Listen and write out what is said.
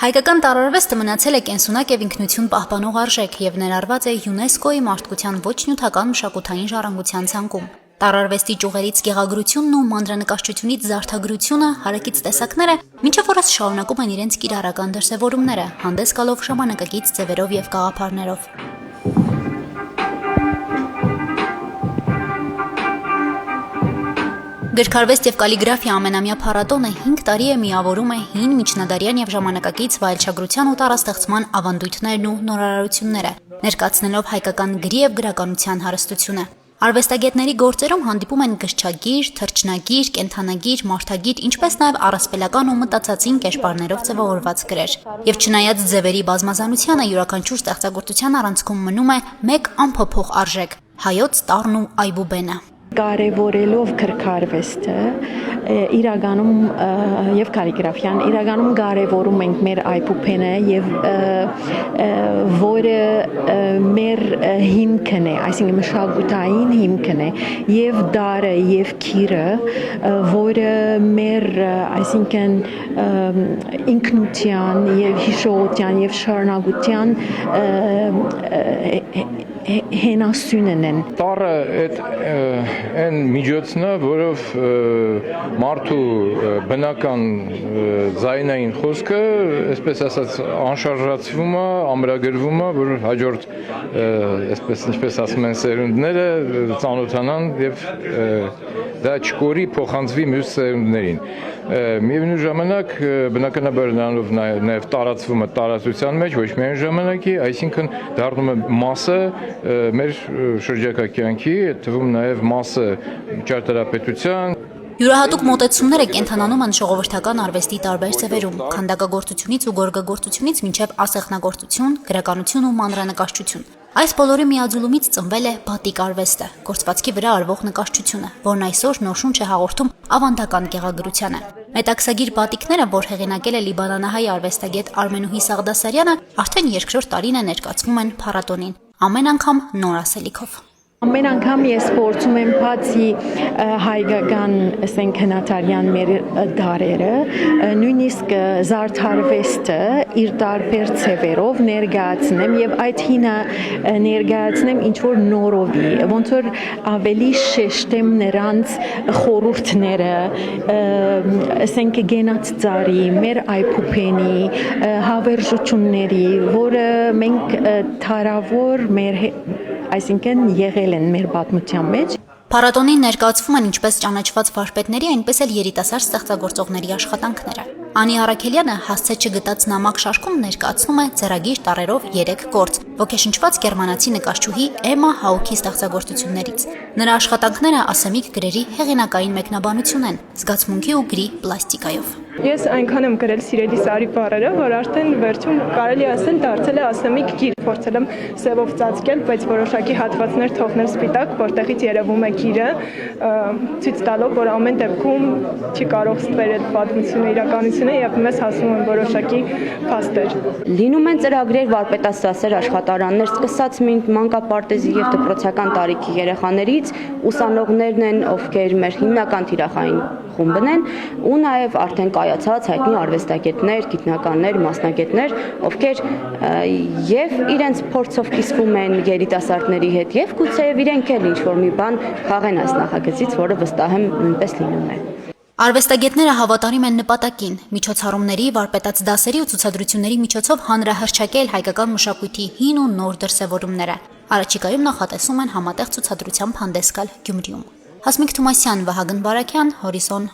Հայկական տարարվեստը մնացել է կենսունակ եւ ինքնություն պահպանող արժեք եւ ներառված է ՅՈՒՆԵՍԿՕ-ի մարդկության ոչ նյութական մշակութային ժառանգության ցանկում։ Տարարվեստի ճյուղերից գեղագրությունն ու մանրանկարչությունից զարդագրությունը, հարակից տեսակները, մինչև օրս շարունակում են իրենց կիրառական դրսևորումները, հանդես գալով ժամանակակից ձևերով եւ գաղափարներով։ Գրքարվեստ եւ կալիգրաֆիա ամենամյա փառատոնը 5 տարի է միավորում է հին, միջնադարյան եւ ժամանակակից վայելչագրության ու տարաստեղծման ավանդույթներն ու նորարարությունները, ներկայացնելով հայկական գրի եւ գրականության հարստությունը։ Արվեստագետների գործերում հանդիպում են գրչագիր, թռչնագիր, կենդանագիր, մարդագիր, ինչպես նաեւ առասպելական ու մտածածին կերպարներով ձևավորված գրեր։ Եվ չնայած ձևերի բազմազանությանը յուրաքանչյուր ստեղծագործության առանցքում մնում է մեկ անփոփոխ արժեք՝ հայոց տառն ու այբուբենը։ Կարևորելով գրքարվեստը իրականում եւ կալիգրաֆիան իրականում կարևորում ենք մեր այբուբենը եւ որը մեր հիմքն է, այսինքն մշակութային հիմքն է եւ դարը եւ քիրը, որը մեր այսինքն ինքնության եւ հիշողության եւ շարունակության հենասյունն են։ Տառը այն միջոցն է, որով մարդու բնական ձայնային խոսքը, այսպես ասած, անշարժացվում է, ամրագրվում է, որ հաջորդ, ինչպես ասում են սերունդները, ծանոթանան եւ դա չկորի փոխանցվի մյուս սերունդներին։ Միևնույն ժամանակ բնականաբար նրանով նաև տարածվում է տարածության մեջ ոչ միայն ժամանակի, այսինքն դառնում է մասը մեր շրջակա կյանքի, թվում նաև մասը ճարտարապետության։ Յուրահատուկ մոտեցումները կենթանանում են ժողովրդական արվեստի տարբեր ձևերում, քանդակագործությունից ու գորգագործությունից մինչև ասեղնագործություն, գրականություն ու մանրանկարչություն։ Այս բոլորի միաձուլումից ծնվել է բատիկ արվեստը, գործվածքի վրա արվող նկարչությունը, որն այսօր նոր շունչ է հաղորդում ավանդական գեղագրությանը։ Մետաքսագիր բատիկները, որ հեղինակել է լիբանանահայ արվեստագետ Արմենուհի Սաղդասարյանը, արդեն երկրորդ տարին է ներկայացվում են փառատոնին, ամեն անգամ նոր ասելիքով։ Ամեն անգամ ես փորձում եմ բացի հայկական ասենք հնատարյան մեր դարերը, նույնիսկ զարդարվեստը իր տարբեր ձևերով ներկայացնեմ եւ այդ հինը ներկայացնեմ ինչ որ նորովի, ոնց որ ավելի շեշտեմ նրանց խորհուրդները, ասենք գենաց ծառի, մեր այբուբենի, հավերժությունների, որը մենք թարավոր մեր այսինքն եղել են մեր պատմության մեջ։ Փառատոնին ներկայացվում են ինչպես ճանաչված վարպետների, այնպես էլ երիտասարդ ստեղծագործողների աշխատանքները։ Անի Արաքելյանը հասցե չգտած նամակ շարքում ներկայացնում է ձեռագիր տառերով 3 գործ, ոգեշնչված գերմանացի նկարչուհի Էմմա Հաուքի ստեղծագործություններից։ Նրա աշխատանքները ասեմիկ գրերի հեղինակային մեկնաբանություն են, զգացմունքի ու գրի պլաստիկայով։ Ես այնքան եմ գրել սիրելի Սարի բառերը, որ արդեն վերջում կարելի ասել դարձել է ասեմիկ գիր, փորձել եմ սևով ծածկել, բայց որոշակի հատվածներ թողնել սպիտակ, որտեղից երևում է գիրը, ցույց տալով, որ ամեն դեպքում չի կարող ստվերել պատմությունը, իրականությունը եւ մեզ հասնում են որոշակի փաստեր։ Լինում են ծրագրեր վարպետասասեր աշխատարաններ, սկսած մանկապարտեզի եւ դպրոցական տարիքի երեխաներից, ուսանողներն են, ովքեր մեր հիմնական թիրախային խումբն են, ու նաև արդեն կայացած հայտնի արվեստագետներ, գիտնականներ, մասնագետներ, ովքեր եւ իրենց փորձով կիսվում են երիտասարդների հետ եւ գուցեև իրենք էլ ինչ-որ մի բան խաղեն այս նախագծից, որը վստահ եմ նույնպես լինում է։ Արվեստագետները հավատարիմ են նպատակին, միջոցառումների, վարպետաց դասերի ու ցուցադրությունների միջոցով հանրահրճակել հայկական մշակույթի հին ու նոր դրսևորումները։ Առաջիկայում նախատեսում են համատեղ ցուցադրությամբ հանդես գալ Գյումրիում։ Հասմիկ Թումասյան, Վահագն Բարակյան, Հորիզոն։